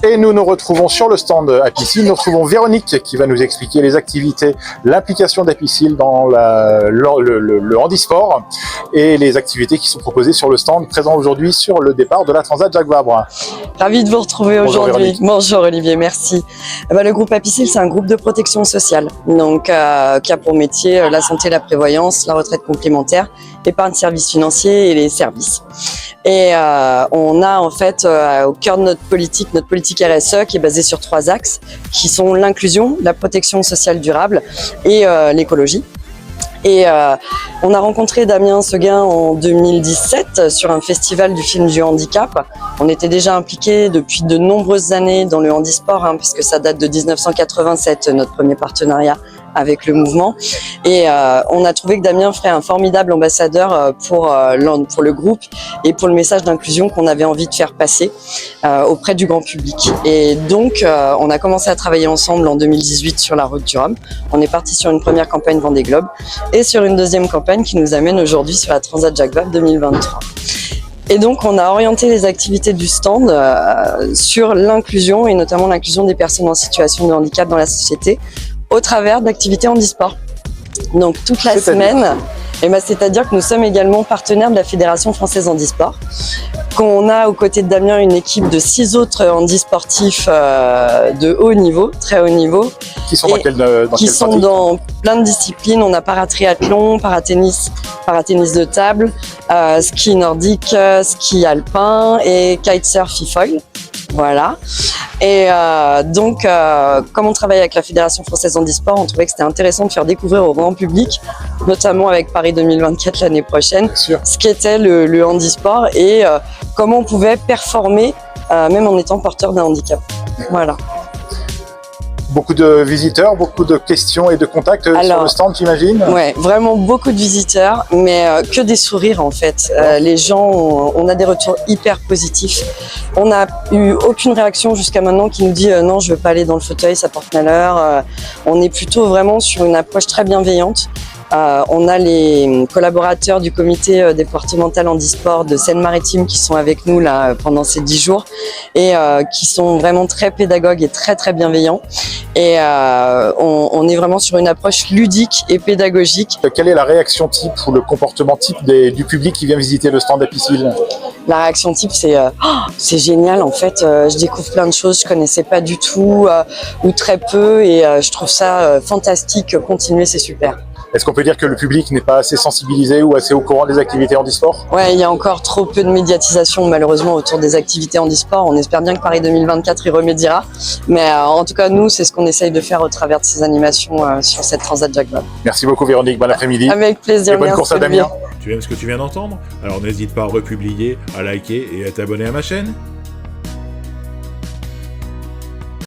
Et nous nous retrouvons sur le stand Apicil. Nous retrouvons Véronique qui va nous expliquer les activités, l'implication d'Apicil dans le handisport et les activités qui sont proposées sur le stand présent aujourd'hui sur le départ de la Transat Jacques Vabre. Ravi de vous retrouver aujourd'hui. Bonjour Olivier, merci. Le groupe Apicil, c'est un groupe de protection sociale, donc qui a pour métier la santé, la prévoyance, la retraite complémentaire, épargne services financiers et les services. Et on a en fait au cœur de notre politique RSE qui est basée sur 3 axes qui sont l'inclusion, la protection sociale durable et l'écologie. Et on a rencontré Damien Seguin en 2017 sur un festival du film du handicap. On était déjà impliqués depuis de nombreuses années dans le handisport, puisque ça date de 1987, notre premier partenariat avec le mouvement. Et on a trouvé que Damien ferait un formidable ambassadeur pour le groupe et pour le message d'inclusion qu'on avait envie de faire passer auprès du grand public. Et donc, on a commencé à travailler ensemble en 2018 sur la route du Rhum. On est parti sur une première campagne Vendée Globe et sur une deuxième campagne qui nous amène aujourd'hui sur la Transat Jacques Vabre 2023. Et donc, on a orienté les activités du stand sur l'inclusion et notamment l'inclusion des personnes en situation de handicap dans la société au travers d'activités handisport. Donc, toute la semaine, c'est-à-dire que nous sommes également partenaires de la Fédération Française Handisport, qu'on a aux côtés de Damien une équipe de 6 autres handisportifs de haut niveau, très haut niveau. Qui sont dans plein de disciplines. On a paratriathlon, paratennis de table, ski nordique, ski alpin et kitesurf e-foil. Voilà. Et donc, comme on travaille avec la Fédération Française Handisport, on trouvait que c'était intéressant de faire découvrir au grand public, notamment avec Paris 2024 l'année prochaine, ce qu'était le handisport et comment on pouvait performer même en étant porteur d'un handicap. Voilà. Beaucoup de visiteurs, beaucoup de questions et de contacts sur le stand, j'imagine. Ouais, vraiment beaucoup de visiteurs, mais que des sourires en fait. Les gens, on a des retours hyper positifs. On n'a eu aucune réaction jusqu'à maintenant qui nous dit non, je veux pas aller dans le fauteuil, ça porte malheur. On est plutôt vraiment sur une approche très bienveillante. On a les collaborateurs du comité départemental handisport de Seine-Maritime qui sont avec nous là pendant ces 10 jours et qui sont vraiment très pédagogues et très très bienveillants. Et on est vraiment sur une approche ludique et pédagogique. Quelle est la réaction type ou le comportement type du public qui vient visiter le stand Apicil? La réaction type, c'est génial en fait. Je découvre plein de choses que je connaissais pas du tout ou très peu et je trouve ça fantastique. Continuez, c'est super. Est-ce qu'on peut dire que le public n'est pas assez sensibilisé ou assez au courant des activités handisport? Ouais, il y a encore trop peu de médiatisation malheureusement autour des activités handisport. On espère bien que Paris 2024 y remédiera. Mais en tout cas, nous, c'est ce qu'on essaye de faire au travers de ces animations sur cette Transat Jacques Vabre. Merci beaucoup Véronique, bon après-midi. Avec plaisir. Et bonne course à Damien. Tu aimes ce que tu viens d'entendre? Alors n'hésite pas à republier, à liker et à t'abonner à ma chaîne.